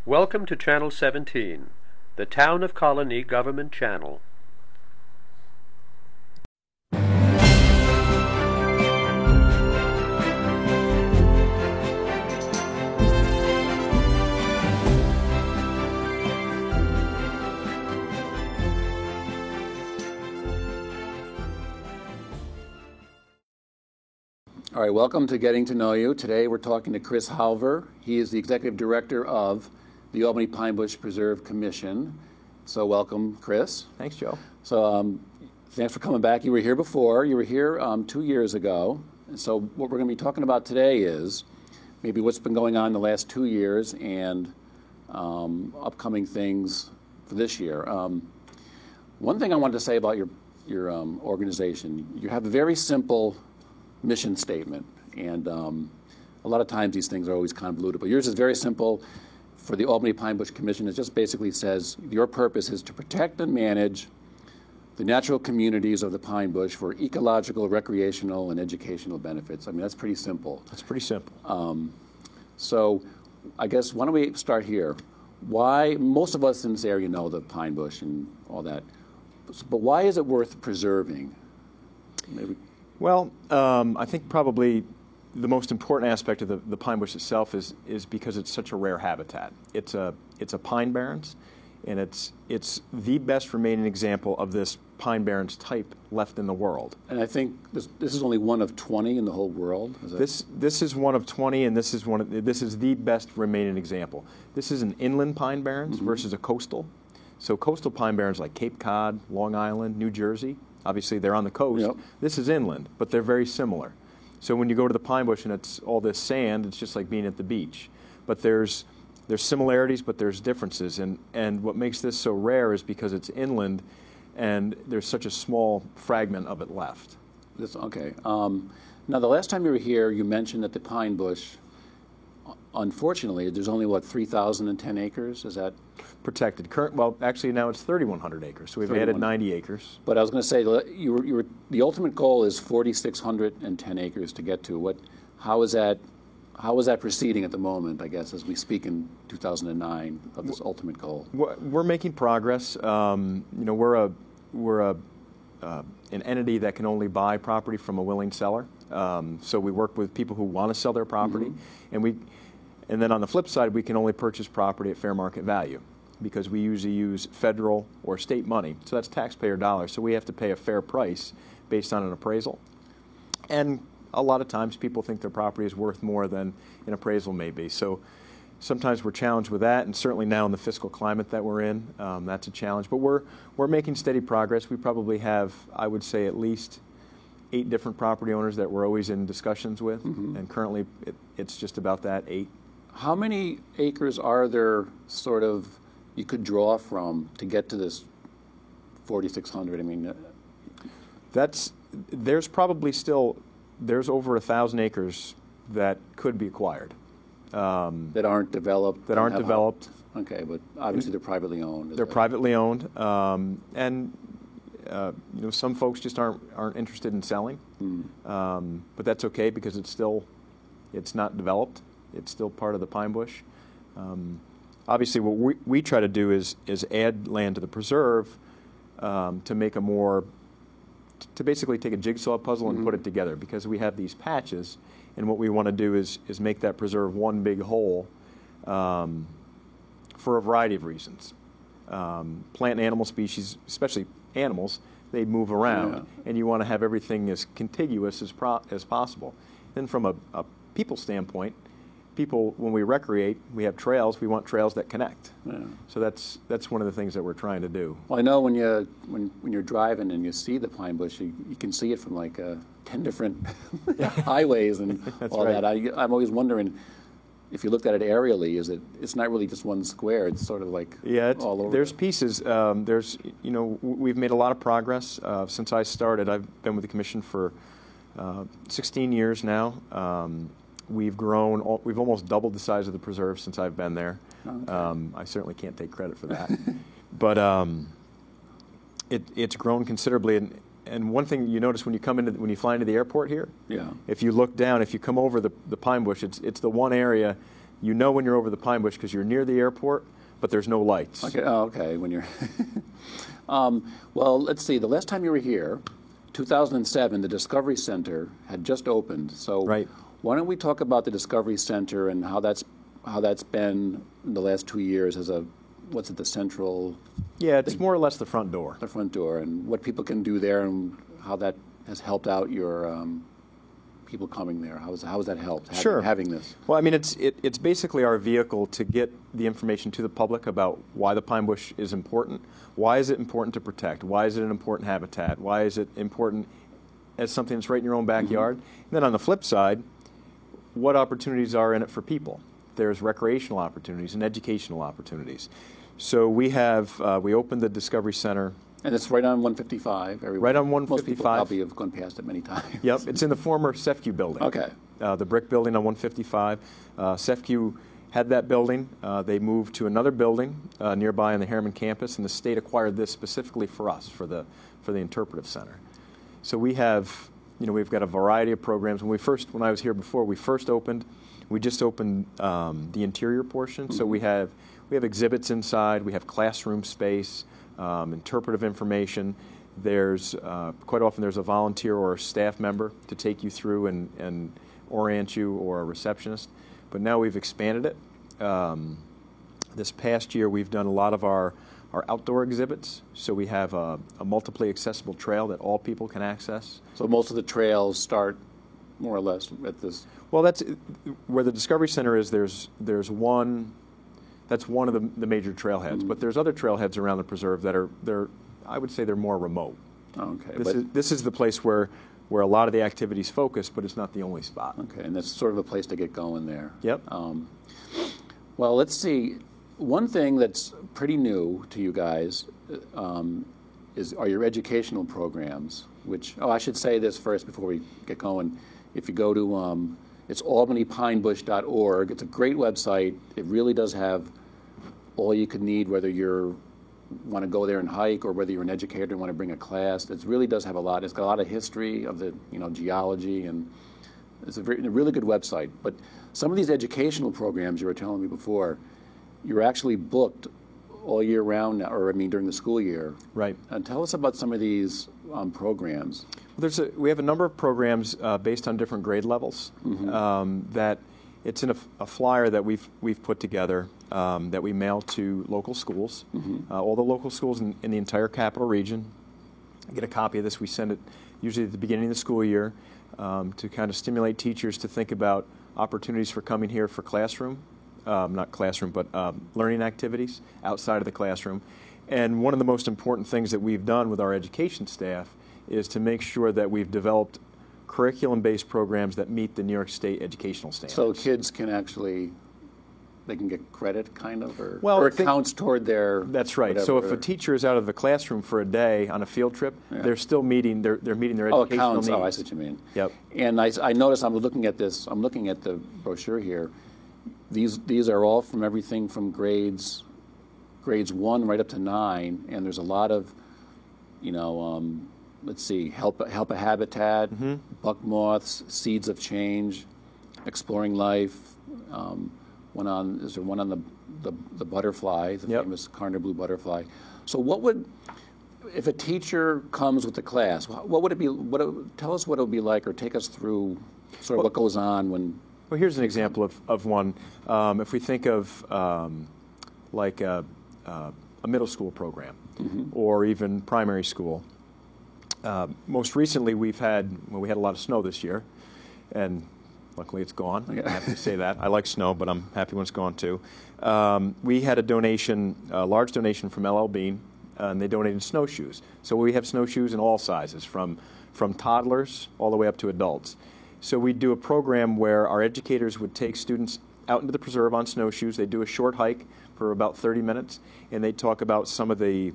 Welcome to Channel 17, the Town of Colony Government Channel. All right, welcome to Getting to Know You. Today we're talking to Chris Halver. He is the Executive Director of the Albany Pine Bush Preserve Commission. So welcome, Chris. Thanks, Joe. So thanks for coming back. You were here before. You were here 2 years ago. And so what we're going to be talking about today is maybe what's been going on the last 2 years and upcoming things for this year. One thing I wanted to say about your organization, you have a very simple mission statement, and a lot of times these things are always convoluted, but yours is very simple. For the Albany Pine Bush Commission, it just basically says your purpose is to protect and manage the natural communities of the pine bush for ecological, recreational, and educational benefits. I mean, that's pretty simple. That's pretty simple. So I guess why don't we start here? Why, most of us in this area know the pine bush and all that, but why is it worth preserving? Maybe. Well, I think probably the most important aspect of the pine bush itself is because it's such a rare habitat. It's a pine barrens, and it's the best remaining example of this pine barrens type left in the world. And I think this is only one of 20 in the whole world. This is one of 20, and this is the best remaining example. This is an inland pine barrens versus a coastal. So coastal pine barrens like Cape Cod, Long Island, New Jersey. Obviously, they're on the coast. Yep. This is inland, but they're very similar. So when you go to the pine bush and it's all this sand, it's just like being at the beach. But there's similarities, but there's differences. And what makes this so rare is because it's inland, and there's such a small fragment of it left. Okay. Now, the last time you were here, you mentioned that the pine bush, unfortunately, there's only, 3,010 acres? Is that protected? Well, actually, now it's 3,100 acres, so we've added 90 acres. But I was going to say, the ultimate goal is 4,610 acres to get to. How is that proceeding at the moment, I guess, as we speak in 2009 of this ultimate goal? We're making progress. We're an entity that can only buy property from a willing seller. So we work with people who want to sell their property, and then on the flip side, we can only purchase property at fair market value because we usually use federal or state money. So that's taxpayer dollars. So we have to pay a fair price based on an appraisal. And a lot of times people think their property is worth more than an appraisal may be. So sometimes we're challenged with that, and certainly now in the fiscal climate that we're in, that's a challenge. But we're making steady progress. We probably have, I would say, at least 8 different property owners that we're always in discussions with, and currently it's just about that, 8. How many acres are there sort of you could draw from to get to this 4,600? I mean, there's probably still, there's over 1,000 acres that could be acquired. That aren't developed? Okay, but obviously they're privately owned. They're privately owned, and some folks just aren't interested in selling. But that's okay because it's not developed. It's still part of the pine bush. Obviously, what we try to do is add land to the preserve to make to basically take a jigsaw puzzle and put it together, because we have these patches, and what we want to do is make that preserve one big whole for a variety of reasons. Plant and animal species, especially animals, they move around, and you want to have everything as contiguous as possible. Then from a people standpoint, when we recreate, we have trails. We want trails that connect. Yeah. So that's one of the things that we're trying to do. Well, I know when you're driving and you see the pine bush, you can see it from like 10 different highways and all right. that. I'm always wondering, if you looked at it aerially, it's not really just one square. It's sort of like all over. There's pieces. We've made a lot of progress since I started. I've been with the commission for 16 years now. We've grown. We've almost doubled the size of the preserve since I've been there. Okay. I certainly can't take credit for that, but it's grown considerably. And one thing you notice when you fly into the airport here, if you look down, if you come over the pine bush, it's the one area you know when you're over the pine bush because you're near the airport, but there's no lights. Okay. Oh, okay. When you're well, let's see. The last time you were here, 2007, the Discovery Center had just opened. So Right. why don't we talk about the Discovery Center and how that's been in the last 2 years as a the central, Yeah, it's more or less the front door. the front door, and what people can do there, and how that has helped out your people coming there. How has that helped? Sure. Having this. Well, I mean, it's basically our vehicle to get the information to the public about why the pine bush is important. Why is it important to protect? Why is it an important habitat? Why is it important as something that's right in your own backyard? And then on the flip side, what opportunities are in it for people? There's recreational opportunities and educational opportunities. So we opened the Discovery Center. And it's right on 155. Right on Most people 155. probably have gone past it many times. Yep, it's in the former CEFCU building. Okay. The brick building on 155. CEFCU had that building. They moved to another building nearby on the Harriman campus, and the state acquired this specifically for us, for the interpretive center. So we've got a variety of programs. When I was here before, we just opened the interior portion. So we have exhibits inside. We have classroom space, interpretive information. There's quite often there's a volunteer or a staff member to take you through and orient you, or a receptionist. But now we've expanded it. This past year, we've done a lot of our outdoor exhibits. So we have a multiply accessible trail that all people can access. So most of the trails start more or less at this. Well, that's where the Discovery Center is. There's one. That's one of the major trailheads. But there's other trailheads around the preserve that I would say they're more remote. Okay. This is the place where a lot of the activities focus, but it's not the only spot. Okay, and that's sort of a place to get going there. Yep. Well, let's see. One thing that's pretty new to you guys are your educational programs. Which I should say this first before we get going. If you go to it's albanypinebush.org. It's a great website. It really does have all you could need, whether you want to go there and hike, or whether you're an educator and want to bring a class. It really does have a lot. It's got a lot of history of the geology, and it's a really good website. But some of these educational programs you were telling me before, you're actually booked all year round now, or during the school year. Right. And tell us about some of these programs. We have a number of programs based on different grade levels. That it's in a flyer that we've put together that we mail to local schools, all the local schools in the entire capital region. Get a copy of this. We send it usually at the beginning of the school year to kind of stimulate teachers to think about opportunities for coming here for learning activities outside of the classroom. And one of the most important things that we've done with our education staff is to make sure that we've developed curriculum-based programs that meet the New York State educational standards. So kids can they can get credit, kind of, or it counts toward their. That's right. Whatever. So if a teacher is out of the classroom for a day on a field trip, they're still meeting their educational it counts. needs. Oh, I see what you mean. Yep. And I noticed, I'm looking at the brochure here. These are all from everything from grades 1 right up to 9, and there's a lot of, let's see, help a habitat, buck moths, seeds of change, exploring life. Is there one on the butterfly, the famous Carner blue butterfly? So if a teacher comes with the class, what would it be? Tell us what it would be like, or take us through sort of what goes on when. Well, here's an example of one. If we think of like a middle school program, or even primary school. Most recently, we had a lot of snow this year, and luckily it's gone. I have to say that. I like snow, but I'm happy when it's gone too. We had a large donation from LL Bean, and they donated snowshoes. So we have snowshoes in all sizes, from toddlers all the way up to adults. So we do a program where our educators would take students out into the preserve on snowshoes. They do a short hike for about 30 minutes, and they talk about some of the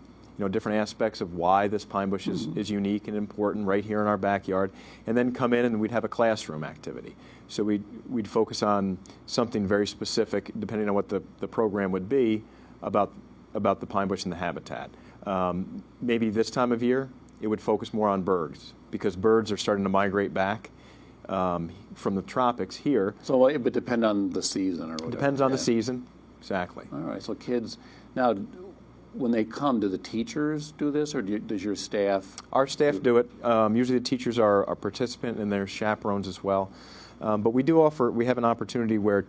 different aspects of why this pine bush is unique and important right here in our backyard, and then come in and we'd have a classroom activity. So we'd focus on something very specific, depending on what the program would be, about the pine bush and the habitat. Maybe this time of year, it would focus more on birds, because birds are starting to migrate back. from the tropics here. So it would depend on the season or whatever. Depends on the Yeah. season, exactly. All right, so kids, now, when they come, do the teachers do this, or does your staff? Our staff do it. Usually the teachers are a participant and they're chaperones as well. But we do offer, we have an opportunity where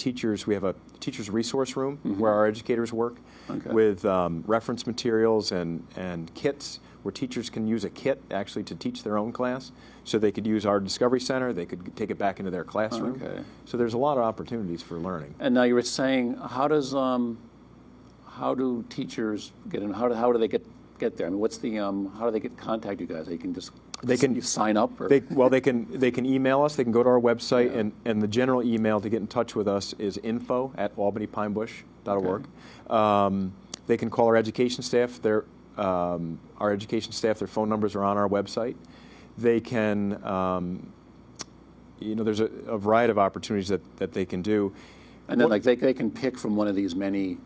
we have a teacher's resource room where our educators work with reference materials and kits where teachers can use a kit actually to teach their own class. So they could use our Discovery Center, they could take it back into their classroom. Okay. So there's a lot of opportunities for learning. And now you were saying, how do teachers get in? How do they get there? I mean, what's the how do they contact you guys? You sign up, or they can email us. They can go to our website, and the general email to get in touch with us is info@albanypinebush.org. Okay. They can call our education staff. Their phone numbers are on our website. They can, there's a variety of opportunities that they can do. And then, they can pick from one of these many.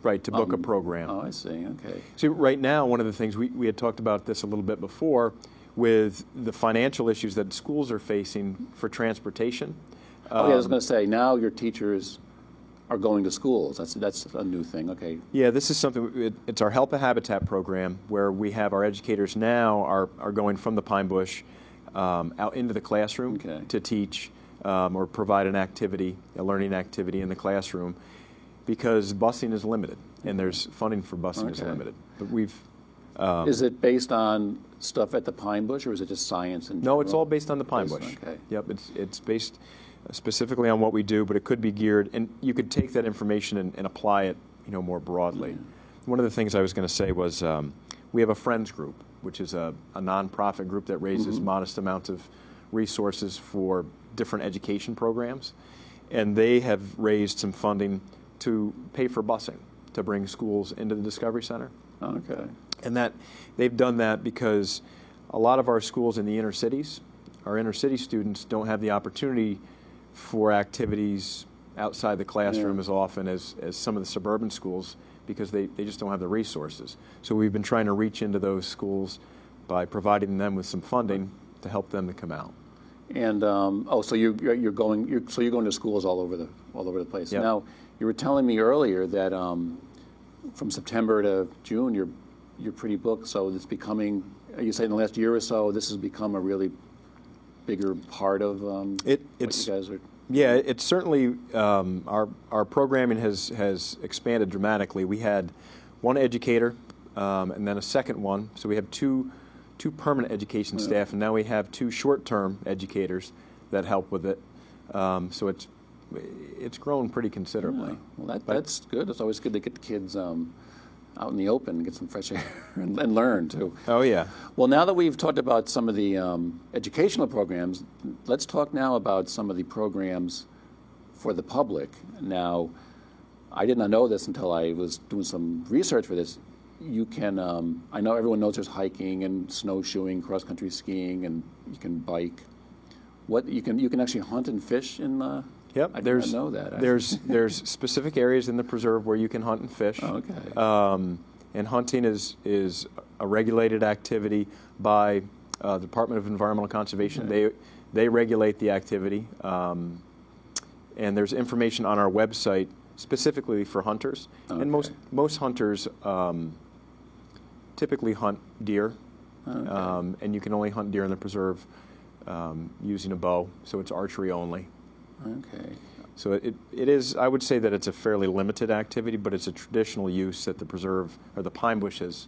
Right, to book a program. Oh, I see. Okay. So right now, one of the things we had talked about this a little bit before, with the financial issues that schools are facing for transportation. I was going to say, now your teachers are going to schools. That's a new thing. Okay. Yeah, this is something. It's our Help a Habitat program, where we have our educators now are going from the Pine Bush out into the classroom to teach or provide a learning activity in the classroom, because busing is limited and there's funding for busing is limited. But we've. Is it based on stuff at the Pine Bush, or is it just science? No, it's all based on the Pine Bush. Okay. Yep, it's based specifically on what we do, but it could be geared, and you could take that information and apply it, more broadly. Yeah. One of the things I was going to say was we have a Friends group, which is a nonprofit group that raises modest amounts of resources for different education programs, and they have raised some funding to pay for busing to bring schools into the Discovery Center. Okay. And that they've done that because a lot of our schools in the inner cities, our inner city students don't have the opportunity for activities outside the classroom as often as some of the suburban schools, because they just don't have the resources. So we've been trying to reach into those schools by providing them with some funding to help them to come out. And so you're going to schools all over the place. Yep. Now, you were telling me earlier that from September to June you're pretty booked. So it's becoming. You say in the last year or so this has become a really bigger part of what you guys are. Yeah, it's certainly our programming has expanded dramatically. We had one educator and then a second one, so we have two permanent education staff, and now we have 2 short-term educators that help with it. So it's grown pretty considerably. Yeah. Well, that's good. It's always good to get the kids out in the open and get some fresh air and learn too. Oh yeah. Well, now that we've talked about some of the educational programs, let's talk now about some of the programs for the public. Now, I did not know this until I was doing some research for this. You can, I know everyone knows there's hiking and snowshoeing, cross-country skiing, and you can bike. You can actually hunt and fish in the. Yep, I did not know that. There's specific areas in the preserve where you can hunt and fish. Oh, okay. And hunting is a regulated activity by the Department of Environmental Conservation. Okay. They regulate the activity, and there's information on our website specifically for hunters. Okay. And most hunters typically hunt deer, and you can only hunt deer in the preserve using a bow, so it's archery only. Okay. So it is, I would say that it's a fairly limited activity, but it's a traditional use that the preserve, or the Pine Bush has.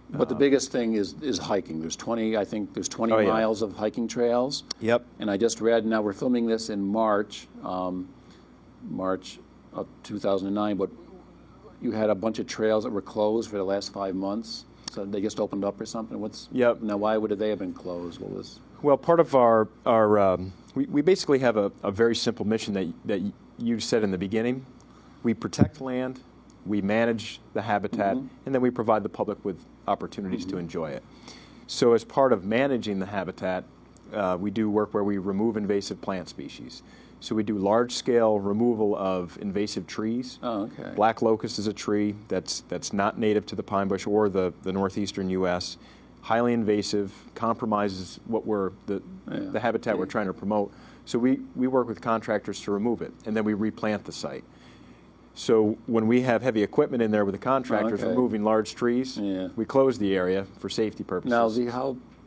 But the biggest thing is hiking. There's 20 miles of hiking trails. Yep. And I just read, now we're filming this in March of 2009, but you had a bunch of trails that were closed for the last 5 months. So they just opened up or something? Yep. Now, why would they have been closed? Well, part of our we basically have a very simple mission that you said in the beginning. We protect land, we manage the habitat, and then we provide the public with opportunities to enjoy it. So as part of managing the habitat, we do work where we remove invasive plant species. So we do large-scale removal of invasive trees. Oh, okay. Black locust is a tree that's not native to the Pine Bush or the northeastern U.S., highly invasive, compromises what were the habitat we're trying to promote. So we work with contractors to remove it, and then we replant the site. So when we have heavy equipment in there with the contractors removing large trees, we close the area for safety purposes. Now,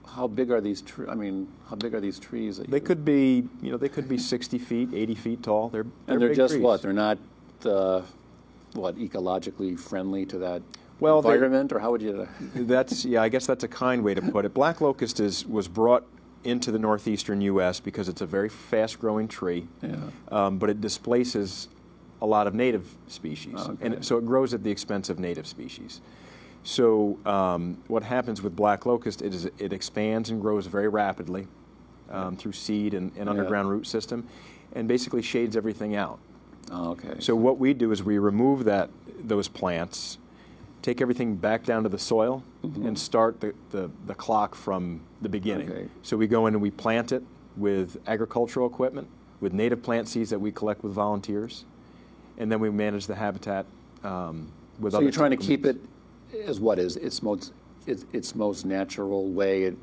how big are these trees? I mean, how big are these trees? They could be, they could be 60 feet, 80 feet tall. They're they're big just trees. what? They're not ecologically friendly to that Well, environment, or how would you? I guess that's a kind way to put it. Black locust was brought into the northeastern U.S. because it's a very fast-growing tree, but it displaces a lot of native species, and so it grows at the expense of native species. So what happens with black locust is it expands and grows very rapidly through seed and underground root system, and basically shades everything out. So what we do is we remove those plants, take everything back down to the soil, and start the clock from the beginning. So we go in and we plant it with agricultural equipment, with native plant seeds that we collect with volunteers, and then we manage the habitat with other. So you're trying to keep it as what is its most natural way it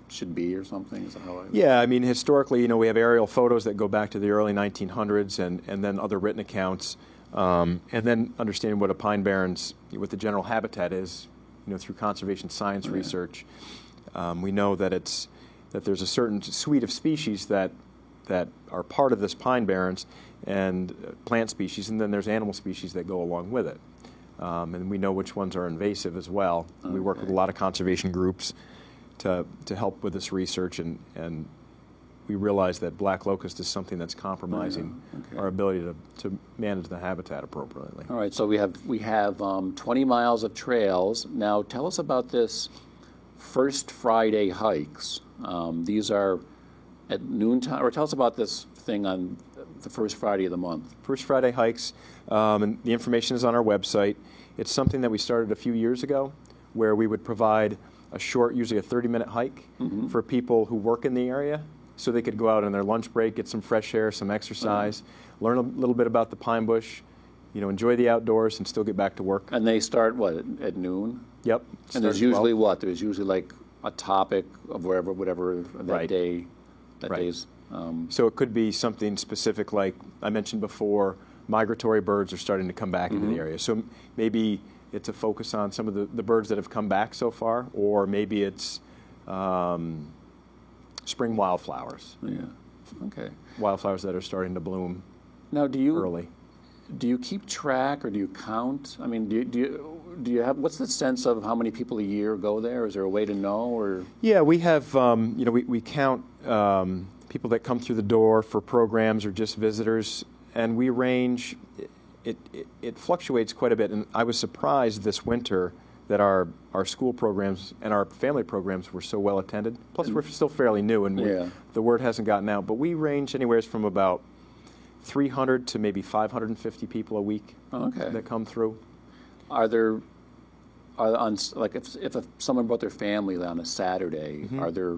should be, or something? Is that how I mean, historically, we have aerial photos that go back to the early 1900s, and then other written accounts. And then understanding what a pine barrens, what the general habitat is, through conservation science research, we know that there's a certain suite of species that are part of this pine barrens, and plant species, and then there's animal species that go along with it. And we know which ones are invasive as well. We work with a lot of conservation groups to help with this research, and we realize that black locust is something that's compromising our ability to manage the habitat appropriately. All right, so we have 20 miles of trails. Now tell us about this First Friday hikes. These are at noontime, or tell us about this thing on the first Friday of the month. First Friday hikes, and the information is on our website. It's something that we started a few years ago, where we would provide a short, usually a 30-minute hike for people who work in the area, so they could go out on their lunch break, get some fresh air, some exercise, learn a little bit about the pine bush, enjoy the outdoors, and still get back to work. And they start, at noon? Yep. And there's usually what? There's usually like a topic of whatever that day, day's... So it could be something specific, like I mentioned before, migratory birds are starting to come back into the area. So maybe it's a focus on some of the birds that have come back so far, or maybe it's spring wildflowers. Wildflowers that are starting to bloom early. Do you keep track, or do you count? I mean, do you have, what's the sense of how many people a year go there? Is there a way to know, or? Yeah, we have, we count people that come through the door for programs or just visitors, and we range, it fluctuates quite a bit, and I was surprised this winter that our school programs and our family programs were so well attended. Plus, we're still fairly new, and the word hasn't gotten out, but we range anywhere from about 300 to maybe 550 people a week that come through. If someone brought their family on a Saturday, are there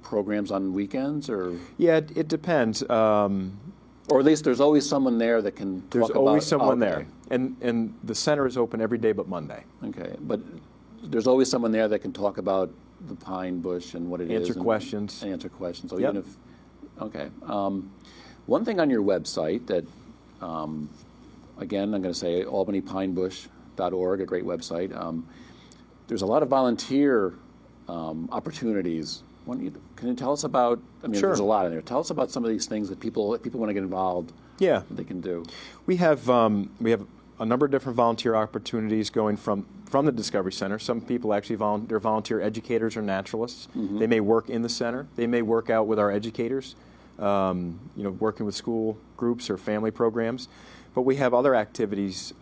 programs on weekends, or? Yeah, it depends. Or at least there's always someone there that can talk about... There's always someone there. And the center is open every day but Monday. Okay, but there's always someone there that can talk about the pine bush and what it is. Answer questions. And answer questions. So even if... Okay. One thing on your website that, again, I'm going to say albanypinebush.org, a great website. There's a lot of volunteer opportunities. Can you tell us about, there's a lot in there. Tell us about some of these things that people, if people want to get involved, they can do. We have a number of different volunteer opportunities going from the Discovery Center. Some people actually they're volunteer educators or naturalists. They may work in the center. They may work out with our educators, working with school groups or family programs. But we have other activities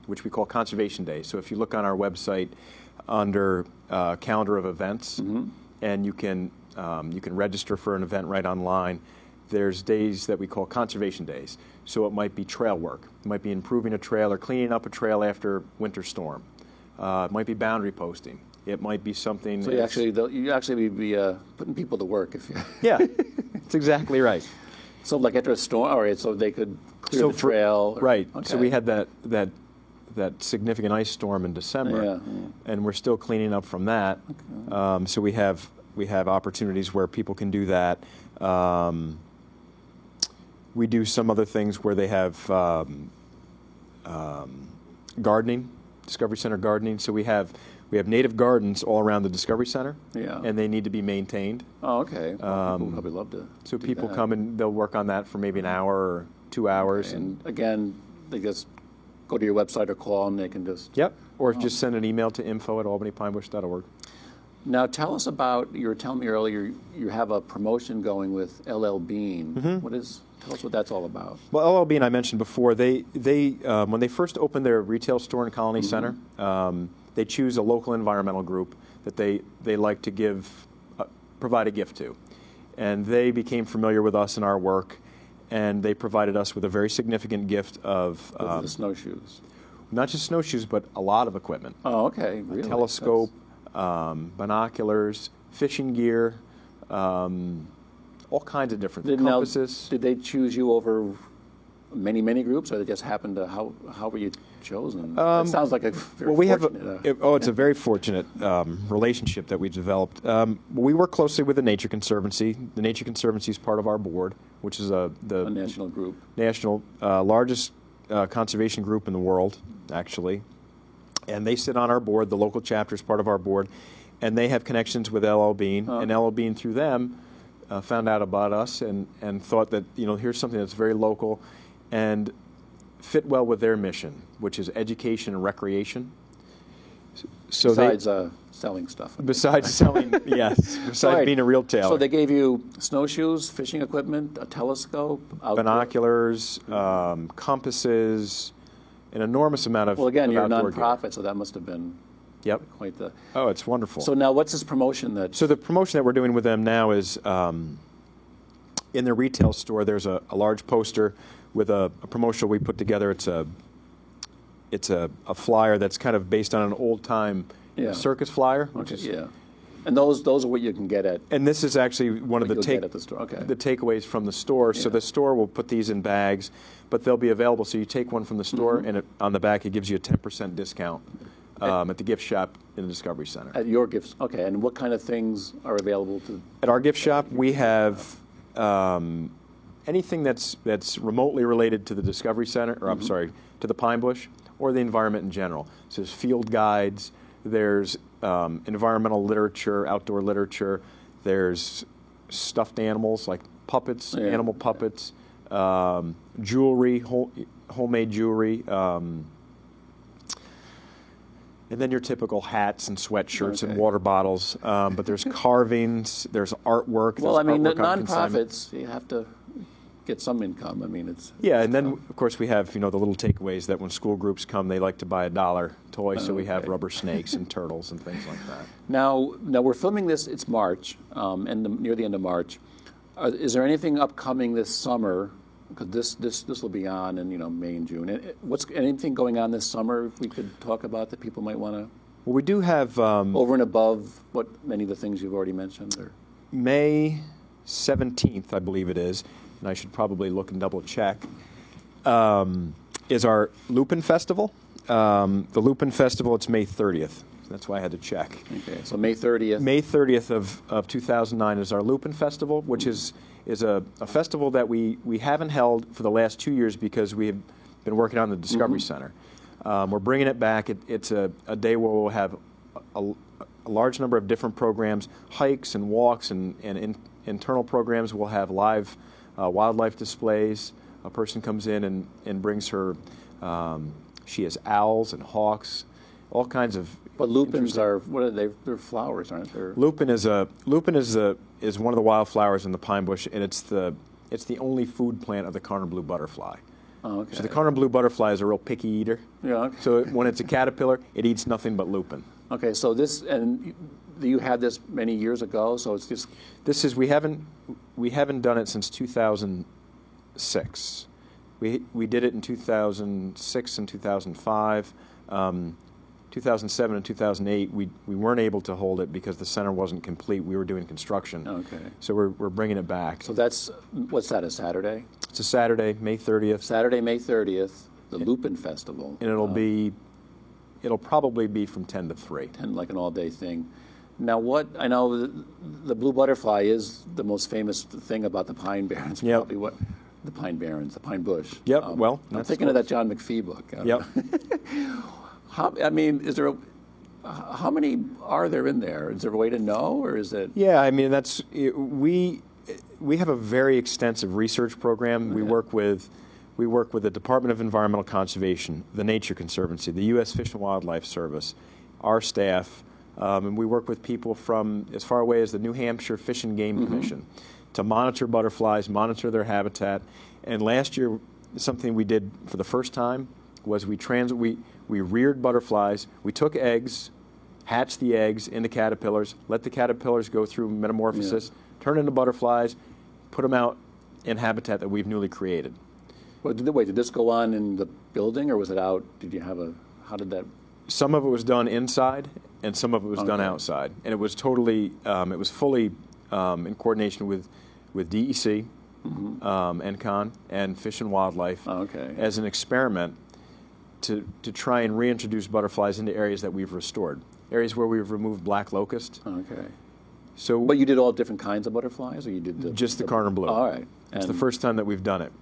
which we call Conservation Days. So if you look on our website under calendar of events, and you can register for an event right online. There's days that we call conservation days. So it might be trail work. It might be improving a trail or cleaning up a trail after winter storm. It might be boundary posting. It might be something. So you actually be putting people to work if you. Yeah, that's exactly right. So like after a storm, all right, so they could clear the trail. Right. Okay. So we had that significant ice storm in December, and we're still cleaning up from that. Okay. So we have We have opportunities where people can do that. We do some other things where they have gardening, Discovery Center gardening. So we have native gardens all around the Discovery Center, Yeah. and they need to be maintained. Oh, okay. Well, people would probably love to. So do people that. come and they'll work on that for maybe an hour or 2 hours. And again, they just go to your website or call and they can just. Yep. Or just send an email to info@albanypinebush.org. Now tell us about, you were telling me earlier, you have a promotion going with LL Bean. Tell us what that's all about. Well, LL Bean, I mentioned before, they when they first opened their retail store in Colony Center, they choose a local environmental group that they like to provide a gift to. And they became familiar with us and our work, and they provided us with a very significant gift of With the snowshoes. not just snowshoes, but a lot of equipment. Oh, okay. A Really? telescope, binoculars, fishing gear, all kinds of different compasses. Did they choose you over many groups, or they just happened to? How were you chosen? That sounds like a very fortunate. It's a very fortunate relationship that we developed. We work closely with the Nature Conservancy. The Nature Conservancy is part of our board, which is a national group, national largest conservation group in the world, actually. And they sit on our board. The local chapter is part of our board, and they have connections with LL Bean. And LL Bean, through them, found out about us and thought that here's something that's very local and fit well with their mission, which is education and recreation. So besides selling stuff. Besides selling, yes. Besides being a retailer. So they gave you snowshoes, fishing equipment, a telescope, binoculars, compasses, an enormous amount of. Well, again, you're a outdoor nonprofit, gear. so that must have been. Yep. Quite the. Oh, it's wonderful. So now, what's this promotion that? So the promotion that we're doing with them now is in their retail store. There's a large poster with a promotion we put together. It's a flyer that's kind of based on an old time circus flyer. Which is, and those are what you can get at. And this is actually one of the at the store. Okay. The takeaways from the store. So the store will put these in bags, but they'll be available. So you take one from the store, and on the back it gives you a 10% discount. At the gift shop in the Discovery Center. At your gifts, okay. And what kind of things are available to? At our gift shop, we have anything that's remotely related to the Discovery Center, or I'm sorry, to the Pine Bush, or the environment in general. So there's field guides, there's environmental literature, outdoor literature, there's stuffed animals like puppets, animal puppets, jewelry, homemade jewelry. And then your typical hats and sweatshirts and water bottles. But there's carvings, there's artwork. Well, I mean, the nonprofits, you have to get some income. I mean, it's. Yeah, and then, of course, we have, the little takeaways that when school groups come, they like to buy a $1 toy, so we have rubber snakes and turtles and things like that. Now we're filming this, it's March, near the end of March. Is there anything upcoming this summer? Because this will be on in May and June. What's anything going on this summer? If we could talk about that, people might want to. Well, we do have over and above what many of the things you've already mentioned. Or May 17th, I believe it is, and I should probably look and double check. Is our Lupin Festival? The Lupin Festival. It's May 30th. That's why I had to check. Okay, so May 30th. May 30th of 2009 is our Lupin Festival, which is a festival that we haven't held for the last 2 years because we have been working on the Discovery Center. We're bringing it back. It's a day where we'll have a large number of different programs, hikes and walks and internal programs. We'll have live wildlife displays. A person comes in and brings her, she has owls and hawks, all kinds of. But lupins what are they? They're flowers, aren't they? Lupin is one of the wildflowers in the pine bush, and it's the only food plant of the Carner blue butterfly. Oh, okay. So the Carner blue butterfly is a real picky eater. Yeah. Okay. So when it's a caterpillar, it eats nothing but lupin. Okay. So you had this many years ago. So it's just. We haven't done it since 2006. We did it in 2006 and 2005. 2007 and 2008, we weren't able to hold it because the center wasn't complete. We were doing construction. Okay. So we're bringing it back. So what's that, a Saturday? It's a Saturday, May 30th. Saturday, May 30th, the Lupin Festival. And it'll probably be from 10 to 3. 10, like an all-day thing. Now, I know the blue butterfly is the most famous thing about the Pine Barrens. Yep. Probably what the Pine Barrens, the Pine Bush. Yep. Well, I'm that's thinking of close. that John McPhee book. Yep. I mean, how many are there in there? Is there a way to know, or is it? Yeah, I mean we have a very extensive research program. We work with the Department of Environmental Conservation, the Nature Conservancy, the U.S. Fish and Wildlife Service, our staff, and we work with people from as far away as the New Hampshire Fish and Game Commission to monitor butterflies, monitor their habitat. And last year, something we did for the first time was we reared butterflies. We took eggs, hatched the eggs into caterpillars, let the caterpillars go through metamorphosis, turn into butterflies, put them out in habitat that we've newly created. Well, did this go on in the building, or was it out? How did that? Some of it was done inside, and some of it was done outside, and it was totally, it was fully in coordination with DEC, NCON, and Fish and Wildlife as an experiment to try and reintroduce butterflies into areas that we've restored, areas where we've removed black locust. Okay. So, but you did all different kinds of butterflies, or you did just the Carner blue. All right. It's the first time that we've done it.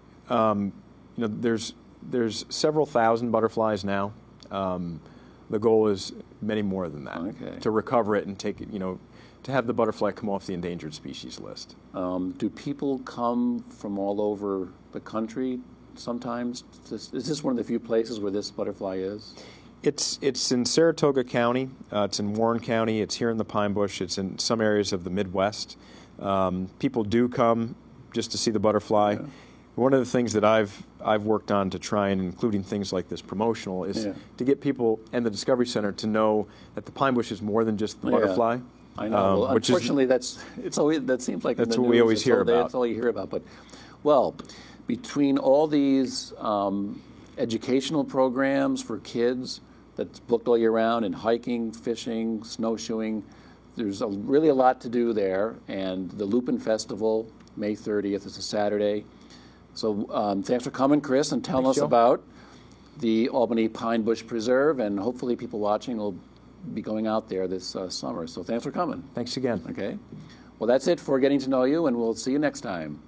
There's several thousand butterflies now. The goal is many more than that. Okay. To recover it and take it, to have the butterfly come off the endangered species list. Do people come from all over the country sometimes? Is this one of the few places where this butterfly is? It's in Saratoga County. It's in Warren County. It's here in the Pine Bush. It's in some areas of the Midwest. People do come just to see the butterfly. Yeah. One of the things that I've worked on to try and including things like this promotional is to get people and the Discovery Center to know that the Pine Bush is more than just the butterfly. I know. Well, unfortunately, that seems like that's in the what news, we always hear about. That's all you hear about. But between all these educational programs for kids that's booked all year round, and hiking, fishing, snowshoeing, there's really a lot to do there. And the Lupin Festival, May 30th, is a Saturday. So thanks for coming, Chris, and telling us about the Albany Pine Bush Preserve, and hopefully people watching will be going out there this summer. So thanks for coming. Thanks again. Okay. Well, that's it for Getting to Know You, and we'll see you next time.